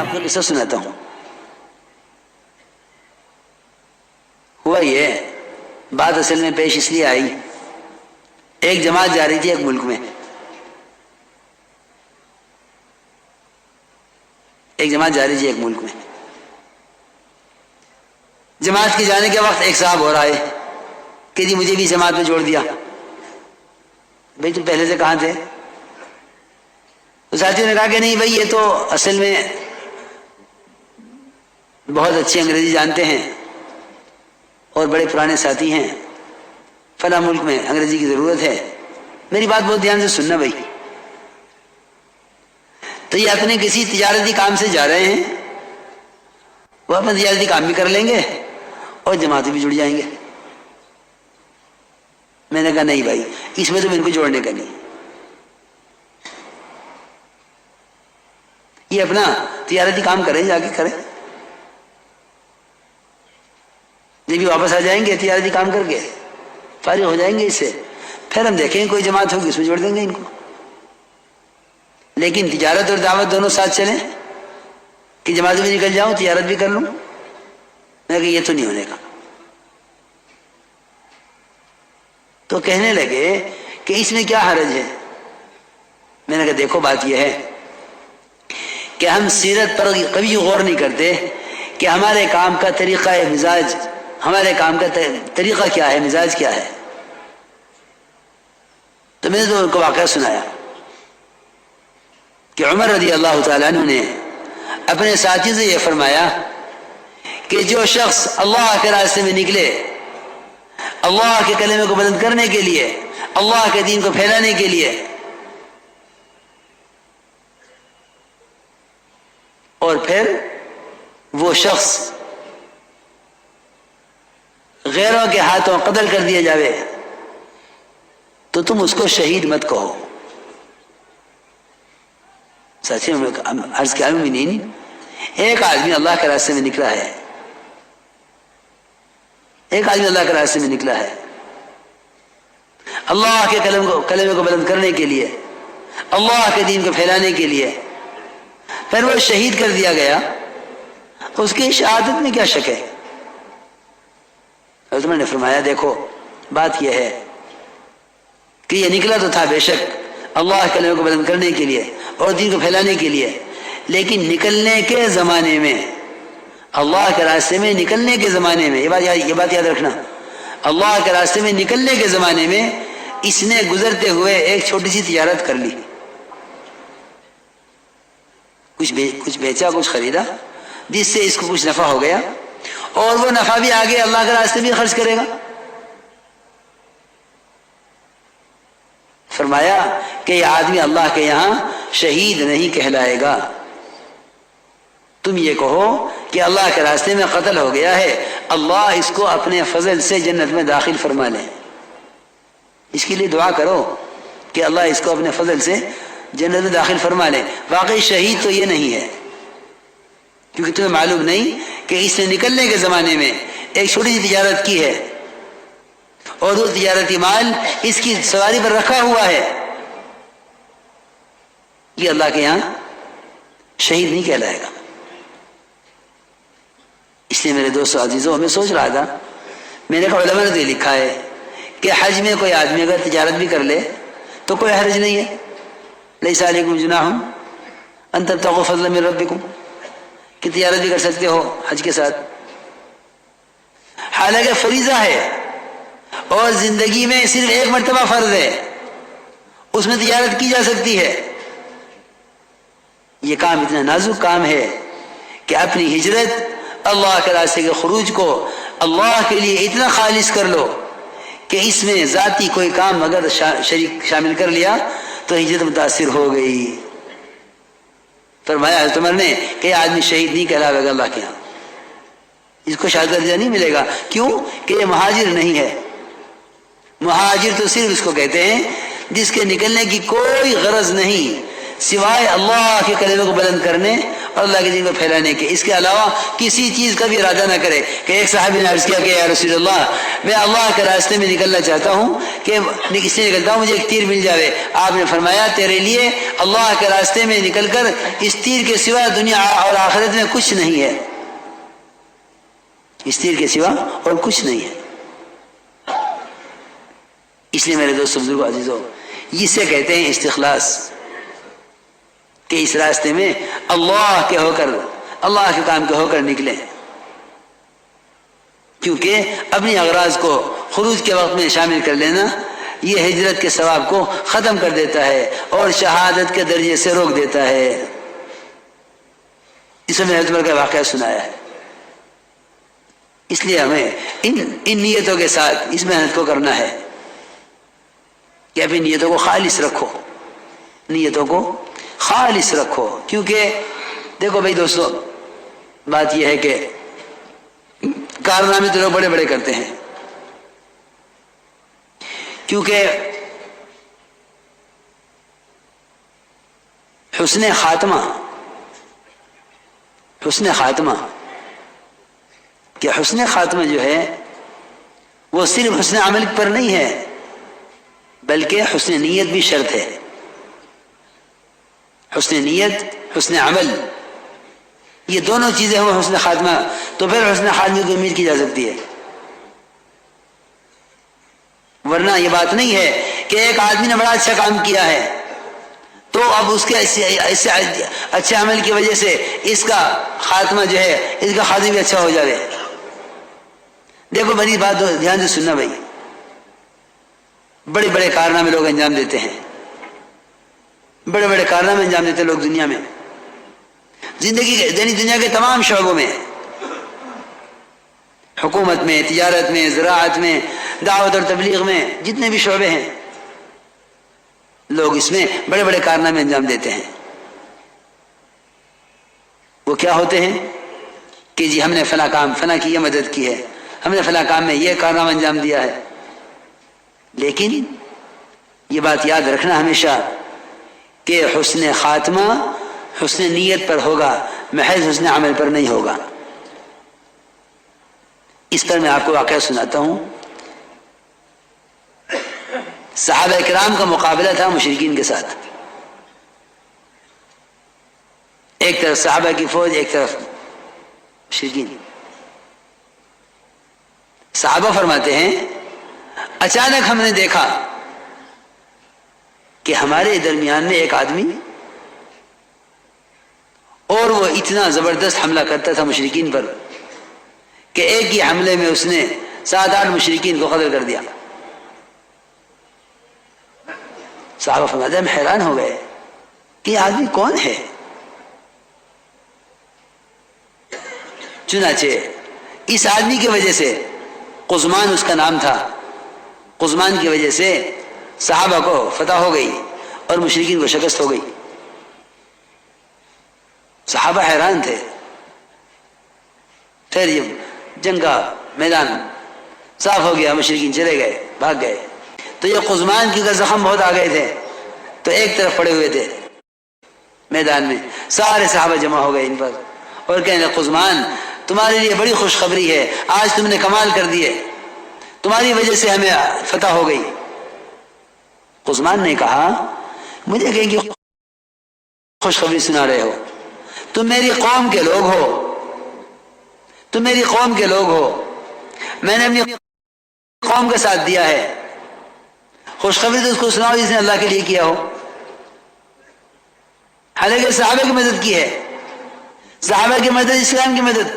آپ کو قصہ سناتا ہوں. ہوا یہ بات اصل میں پیش اس لیے آئی، ایک جماعت جا رہی تھی ایک ملک میں، ایک جماعت جا رہی تھی ایک ملک میں. جماعت کے جانے کے وقت ایک صاحب ہو رہا ہے کہ جی مجھے بھی جماعت میں جوڑ دیا. بھائی تم پہلے سے کہاں تھے؟ تو ساتھیوں نے کہا کہ نہیں بھائی، یہ تو اصل میں بہت اچھی انگریزی جانتے ہیں اور بڑے پرانے ساتھی ہیں، فلاں ملک میں انگریزی کی ضرورت ہے. میری بات بہت دھیان سے سننا بھائی. تو یہ اپنے کسی تجارتی کام سے جا رہے ہیں، وہ اپنا تجارتی کام بھی کر لیں گے اور جماعتیں بھی جڑ جائیں گے. میں نے کہا نہیں بھائی، اس میں تو ان کو جوڑنے کا نہیں، یہ اپنا تجارتی کام کریں، جا کے کریں، جب بھی واپس آ جائیں گے تجارتی کام کر کے فارغ ہو جائیں گے اس سے، پھر ہم دیکھیں گے کوئی جماعت ہوگی اس میں جوڑ دیں گے ان کو. لیکن تجارت اور دعوت دونوں ساتھ چلیں کہ جماعت بھی نکل جاؤں تجارت بھی کر لوں، میں کہ یہ تو نہیں ہونے کا. تو کہنے لگے کہ اس میں کیا حرج ہے؟ میں نے کہا دیکھو بات یہ ہے کہ ہم سیرت پر کبھی غور نہیں کرتے کہ ہمارے کام کا طریقہ مزاج، ہمارے کام کا طریقہ کیا ہے، مزاج کیا ہے. تو میں نے تو ان کو واقعہ سنایا کہ عمر رضی اللہ تعالیٰ عنہ نے اپنے ساتھی سے یہ فرمایا کہ جو شخص اللہ کے راستے میں نکلے، اللہ کے کلمے کو بلند کرنے کے لیے، اللہ کے دین کو پھیلانے کے لیے، اور پھر وہ شخص غیروں کے ہاتھوں قتل کر دیا جاوے تو تم اس کو شہید مت کہو. ساتھیوں میں عرض کیا نہیں، ایک آدمی اللہ کے راستے میں نکلا ہے، ایک آدمی اللہ کے راستے میں نکلا ہے اللہ کے کلمے کو بلند کرنے کے لیے، اللہ کے دین کو پھیلانے کے لیے، پھر وہ شہید کر دیا گیا، اس کی شہادت میں کیا شک ہے؟ حضرت عمر نے فرمایا دیکھو بات یہ ہے کہ یہ نکلا تو تھا بے شک اللہ کے کلمے کو بلند کرنے کے لیے اور دین کو پھیلانے کے لیے، لیکن نکلنے کے زمانے میں، اللہ کے راستے میں نکلنے کے زمانے میں، یہ بات یاد رکھنا، اللہ کے راستے میں نکلنے کے زمانے میں اس نے گزرتے ہوئے ایک چھوٹی سی تجارت کر لی، کچھ بیچا، کچھ خریدا، جس سے اس کو کچھ نفع ہو گیا، اور وہ نفع بھی آگے اللہ کے راستے میں خرچ کرے گا. فرمایا کہ یہ آدمی اللہ کے یہاں شہید نہیں کہلائے گا. تم یہ کہو کہ اللہ کے راستے میں قتل ہو گیا ہے، اللہ اس کو اپنے فضل سے جنت میں داخل فرما لے. اس کے لیے دعا کرو کہ اللہ اس کو اپنے فضل سے جنت میں داخل فرما لے. واقعی شہید تو یہ نہیں ہے، کیونکہ تمہیں معلوم نہیں کہ اس نے نکلنے کے زمانے میں ایک چھوٹی سی تجارت کی ہے اور وہ تجارتی مال اس کی سواری پر رکھا ہوا ہے، یہ اللہ کے یہاں شہید نہیں کہلائے گا. اس لیے میرے دوستو عزیزوں، میں سوچ رہا تھا، میں نے کہا علماء نے تو یہ لکھا ہے کہ حج میں کوئی آدمی اگر تجارت بھی کر لے تو کوئی حرج نہیں ہے، لیس علیکم جناح ان تبتغوا فضلا من ربکم، کہ تجارت بھی کر سکتے ہو حج کے ساتھ. حالانکہ فریضہ ہے اور زندگی میں صرف ایک مرتبہ فرض ہے، اس میں تجارت کی جا سکتی ہے. یہ کام اتنا نازک کام ہے کہ اپنی ہجرت، اللہ کے راستے کے خروج کو اللہ کے لیے اتنا خالص کر لو کہ اس میں ذاتی کوئی کام اگر شریک شامل کر لیا تو ہجرت متاثر ہو گئی. فرمایا حضرت عمر نے کہ یہ آدمی شہید نہیں کہلاوے گا اللہ کے یہاں، اس کو شہادت کا درجہ نہیں ملے گا. کیوں کہ یہ مہاجر نہیں ہے. مہاجر تو صرف اس کو کہتے ہیں جس کے نکلنے کی کوئی غرض نہیں سوائے اللہ کے کلمے کو بلند کرنے اور اللہ کے دین کو پھیلانے کے، اس کے علاوہ کسی چیز کا بھی ارادہ نہ کرے۔ کہ ایک صحابی نے عرض کیا کہ یا رسول اللہ، میں اللہ کے راستے میں نکلنا چاہتا ہوں کہ اس لیے نکلتا ہوں مجھے ایک تیر مل جائے۔ آپ نے فرمایا تیرے لیے اللہ کے راستے میں نکل کر اس تیر کے سوا دنیا اور آخرت میں کچھ نہیں ہے، اس تیر کے سوا اور کچھ نہیں ہے۔ اس لیے میرے دوستو بزرگو عزیزو، اسے کہتے ہیں استخلاص، کہ اس راستے میں اللہ کے ہو کر، اللہ کے کام کے ہو کر نکلیں، کیونکہ اپنی اغراض کو خروج کے وقت میں شامل کر لینا یہ ہجرت کے ثواب کو ختم کر دیتا ہے اور شہادت کے درجے سے روک دیتا ہے۔ اس میں حضرت کا واقعہ سنایا ہے۔ اس لیے ہمیں ان نیتوں کے ساتھ اس محنت کو کرنا ہے کہ اپنی نیتوں کو خالص رکھو، نیتوں کو خالص رکھو۔ کیونکہ دیکھو بھائی دوستو، بات یہ ہے کہ کارنامے تو لوگ بڑے بڑے کرتے ہیں، کیونکہ حسن خاتمہ کہ حسن خاتمہ جو ہے وہ صرف حسن عمل پر نہیں ہے بلکہ حسن نیت بھی شرط ہے۔ حسن نیت، حسن عمل، یہ دونوں چیزیں ہوں حسن خاتمہ، تو پھر حسن خاتمہ کی امید کی جا سکتی ہے۔ ورنہ یہ بات نہیں ہے کہ ایک آدمی نے بڑا اچھا کام کیا ہے تو اب اس کے ایسے اچھے عمل کی وجہ سے اس کا خاتمہ جو ہے، اس کا خاتمہ بھی اچھا ہو جائے۔ دیکھو بڑی بات دھیان سے سننا بھائی، بڑے بڑے کارنامے لوگ انجام دیتے ہیں، بڑے بڑے کارنامے انجام دیتے لوگ دنیا میں، زندگی کے یعنی دنیا کے تمام شعبوں میں، حکومت میں، تجارت میں، زراعت میں، دعوت اور تبلیغ میں، جتنے بھی شعبے ہیں لوگ اس میں بڑے بڑے کارنامے انجام دیتے ہیں۔ وہ کیا ہوتے ہیں کہ جی ہم نے فلاں کام، فلاں کی یہ مدد کی ہے، ہم نے فلاں کام میں یہ کارنامہ انجام دیا ہے، لیکن یہ بات یاد رکھنا ہمیشہ کہ حسن خاتمہ حسن نیت پر ہوگا، محض حسن عمل پر نہیں ہوگا۔ اس پر میں آپ کو واقعہ سناتا ہوں۔ صحابہ کرام کا مقابلہ تھا مشرکین کے ساتھ، ایک طرف صحابہ کی فوج، ایک طرف مشرکین۔ صحابہ فرماتے ہیں اچانک ہم نے دیکھا کہ ہمارے درمیان میں ایک آدمی، اور وہ اتنا زبردست حملہ کرتا تھا مشرکین پر کہ ایک ہی حملے میں اس نے 7-8 مشرکین کو قتل کر دیا۔ صحابہ فرماتے ہیں ہم حیران ہو گئے کہ یہ آدمی کون ہے؟ چنانچہ اس آدمی کی وجہ سے، قزمان اس کا نام تھا، قزمان کی وجہ سے صحابہ کو فتح ہو گئی اور مشرکین کو شکست ہو گئی۔ صحابہ حیران تھے۔ پھر یہ جنگ کا میدان صاف ہو گیا، مشرکین چلے گئے، بھاگ گئے۔ تو یہ قزمان کی زخم بہت آ گئے تھے تو ایک طرف پڑے ہوئے تھے میدان میں، سارے صحابہ جمع ہو گئے ان پر اور کہنے قزمان تمہارے لیے بڑی خوشخبری ہے، آج تم نے کمال کر دیے، تمہاری وجہ سے ہمیں فتح ہو گئی۔ قزمان نے کہا مجھے کہیں کہ خوشخبری سنا رہے ہو، تم میری قوم کے لوگ ہو، تم میری قوم کے لوگ ہو، میں نے اپنی قوم کا ساتھ دیا ہے، خوشخبری تو اس کو سناؤ جس نے اللہ کے لیے کیا ہو۔ حالانکہ صحابہ کی مدد کی ہے، صحابہ کی مدد اسلام کی مدد۔